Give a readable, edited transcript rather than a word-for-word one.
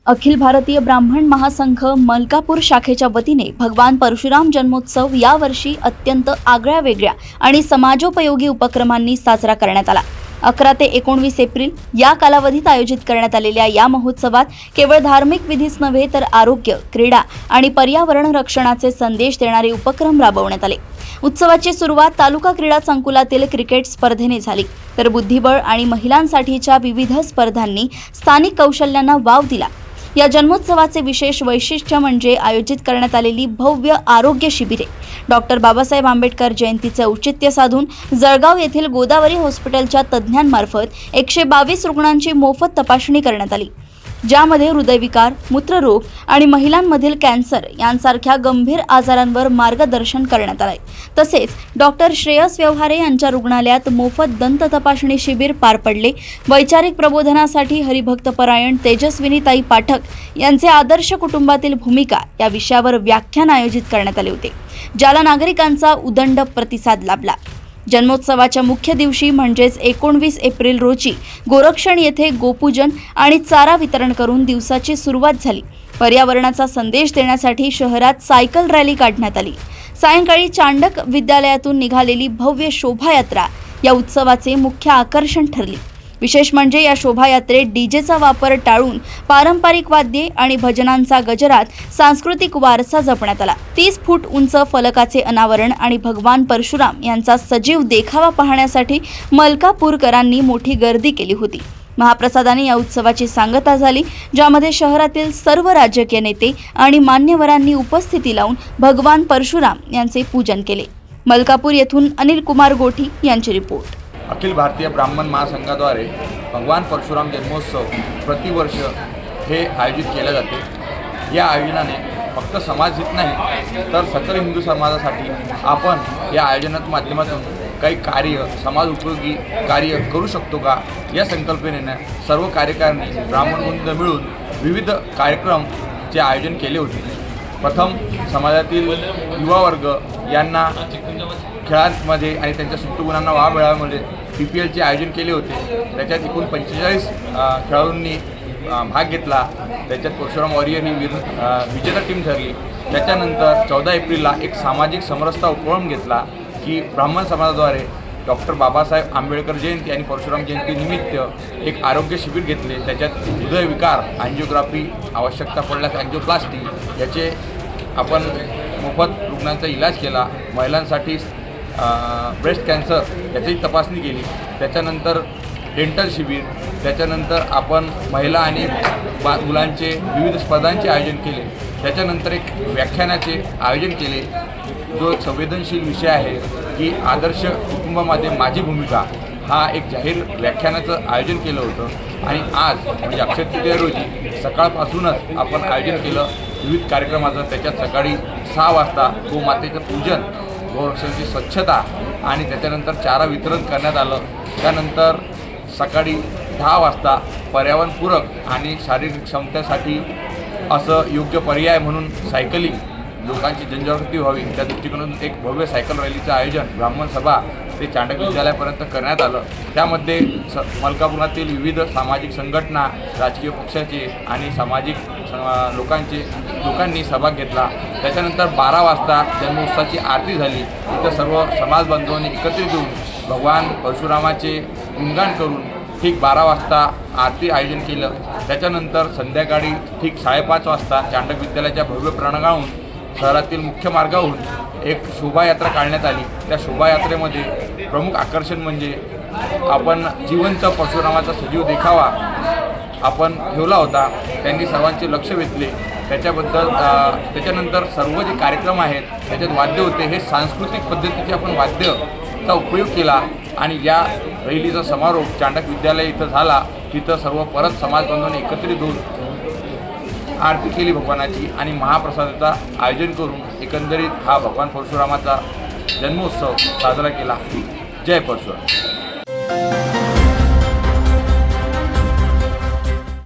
अखिल भारतीय ब्राह्मण महासंघ मलकापूर शाखेच्या वतीने भगवान परशुराम जन्मोत्सव यावर्षी अत्यंत आगळ्यावेगळ्या आणि समाजोपयोगी उपक्रमांनी साजरा करण्यात आला। 11 ते 19 एप्रिल या कालावधीत आयोजित करण्यात आलेल्या या महोत्सवात केवळ धार्मिक विधीच नव्हे तर आरोग्य, क्रीडा आणि पर्यावरण रक्षणाचे संदेश देणारे उपक्रम राबवण्यात आले। उत्सवाची सुरुवात तालुका क्रीडा संकुलातील क्रिकेट स्पर्धेने झाली, तर बुद्धिबळ आणि महिलांसाठीच्या विविध स्पर्धांनी स्थानिक कौशल्यांना वाव दिला। या जन्मोत्सवाचे विशेष वैशिष्ट्य म्हणजे आयोजित करण्यात आलेली भव्य आरोग्य शिबिरे। डॉक्टर बाबासाहेब आंबेडकर जयंतीचे औचित्य साधून जळगाव येथील गोदावरी हॉस्पिटलच्या तज्ज्ञांमार्फत 122 रुग्णांची मोफत तपासणी करण्यात आली, ज्यामध्ये हृदयविकार, मूत्ररोग आणि महिलांमधील कॅन्सर यांसारख्या गंभीर आजारांवर मार्गदर्शन करण्यात आले। तसेच डॉक्टर श्रेयस व्यवहारे यांच्या रुग्णालयात मोफत दंत तपासणी शिबिर पार पडले। वैचारिक प्रबोधनासाठी हरिभक्तपरायण तेजस्विनीताई पाठक यांचे आदर्श कुटुंबातील भूमिका या विषयावर व्याख्यान आयोजित करण्यात आले होते, ज्याला नागरिकांचा उदंड प्रतिसाद लाभला। जन्मोत्सवाच्या मुख्य दिवशी म्हणजेच 19 एप्रिल रोजी गोरक्षण येथे गोपूजन आणि चारा वितरण करून दिवसाची सुरुवात झाली। पर्यावरणाचा संदेश देण्यासाठी शहरात सायकल रॅली काढण्यात आली। सायंकाळी चांडक विद्यालयातून निघालेली भव्य शोभायात्रा या उत्सवाचे मुख्य आकर्षण ठरली। विशेष म्हणजे या शोभायात्रेत डीजेचा वापर टाळून पारंपरिक वाद्ये आणि भजनांचा गजरात सांस्कृतिक वारसा जपण्यात आला। 30 फूट उंच फलकाचे अनावरण आणि भगवान परशुराम यांचा सजीव देखावा पाहण्यासाठी मलकापूरकरांनी मोठी गर्दी केली होती। महाप्रसादाने या उत्सवाची सांगता झाली, ज्यामध्ये शहरातील सर्व राजकीय नेते आणि मान्यवरांनी उपस्थिती लावून भगवान परशुराम यांचे पूजन केले। मलकापूर येथून अनिल कुमार गोठी यांची रिपोर्ट। अखिल भारतीय ब्राह्मण महासंघाद्वारे भगवान परशुराम जन्मोत्सव प्रतिवर्ष हे आयोजित केले जाते। या आयोजनाने फक्त समाजहित नाही तर सकल हिंदू समाजासाठी आपण या आयोजनाच्या माध्यमातून काही कार्य, समाज उपयोगी कार्य करू शकतो का या संकल्पनेने सर्व कार्यकारिणी ब्राह्मणवृंद मिळून विविध कार्यक्रमचे आयोजन केले होते। प्रथम समाजातील युवा वर्ग यांना खेळांमध्ये आणि त्यांच्या सुप्त गुणांना वाव मिळाव्यामध्ये PPLचे आयोजन केले होते। त्याच्यात एकूण 45 खेळाडूंनी भाग घेतला। त्याच्यात परशुराम वॉरियर ही विजेता टीम ठरली। त्याच्यानंतर 14 एप्रिलला एक सामाजिक समरसता उपक्रम घेतला की ब्राह्मण समाजाद्वारे डॉक्टर बाबासाहेब आंबेडकर जयंती आणि परशुराम जयंती निमित्त एक आरोग्य शिबिर घेतले। त्याच्यात हृदयविकार, अँजिओग्राफी, आवश्यकता पडल्यास अँजिओप्लास्टी याचे आपण मोफत रुग्णांचा इलाज केला। महिलांसाठी ब्रेस्ट कॅन्सर याची तपासणी केली। त्याच्यानंतर डेंटल शिबिर, त्याच्यानंतर आपण महिला आणि मुलांचे विविध स्पर्धांचे आयोजन केले। त्याच्यानंतर एक व्याख्यानाचे आयोजन केले, जो एक संवेदनशील विषय आहे की आदर्श कुटुंबामध्ये माझी भूमिका, हा एक जाहीर व्याख्यानाचं आयोजन केलं होतं। आणि आज म्हणजे अक्षय तृतीया रोजी सकाळपासूनच आपण आयोजन केलं विविध कार्यक्रमाचं। त्याच्यात सकाळी 6 वाजता गोमातेचं पूजन, गोरक्षणाची स्वच्छता आणि त्याच्यानंतर चारा वितरण करण्यात आलं। त्यानंतर सकाळी 10 वाजता पर्यावरणपूरक आणि शारीरिक क्षमतेसाठी असं योग्य पर्याय म्हणून सायकलिंग, लोकांची जनजागृती व्हावी त्या दृष्टिकोनातून एक भव्य सायकल रॅलीचं आयोजन ब्राह्मण सभा ते चांडक विद्यालयापर्यंत करण्यात आलं। त्यामध्ये मलकापुरातील विविध सामाजिक संघटना, राजकीय पक्षाचे आणि सामाजिक लोकांनी सहभाग घेतला। त्याच्यानंतर 12 वाजता जन्मोत्सवाची आरती झाली। तिथं सर्व समाज बांधवांनी एकत्रित येऊन भगवान परशुरामाचे गुणगान करून ठीक 12 वाजता आरती आयोजन केलं। त्याच्यानंतर संध्याकाळी ठीक 5:30 वाजता चांडक विद्यालयाच्या भव्य प्रांगणाहून शहरातील मुख्य मार्गावरून एक शोभायात्रा काढण्यात आली। त्या शोभायात्रेमध्ये प्रमुख आकर्षण म्हणजे आपण जिवंत परशुरामाचा सजीव देखावा आपण ठेवला होता। त्यांनी सर्वांचे लक्ष वेधले। त्याच्यानंतर सर्व जे कार्यक्रम आहेत त्याच्यात वाद्य होते, हे सांस्कृतिक पद्धतीचे आपण वाद्यचा उपयोग केला। आणि या रॅलीचा समारोप चांडक विद्यालय इथं झाला। तिथं सर्व परत समाज बांधवांनी एकत्रित होऊन आरती केली भगवानाची आणि महाप्रसादाचं आयोजन करून एकंदरीत हा भगवान परशुरामाचा जन्मोत्सव साजरा केला। जय परशुराम।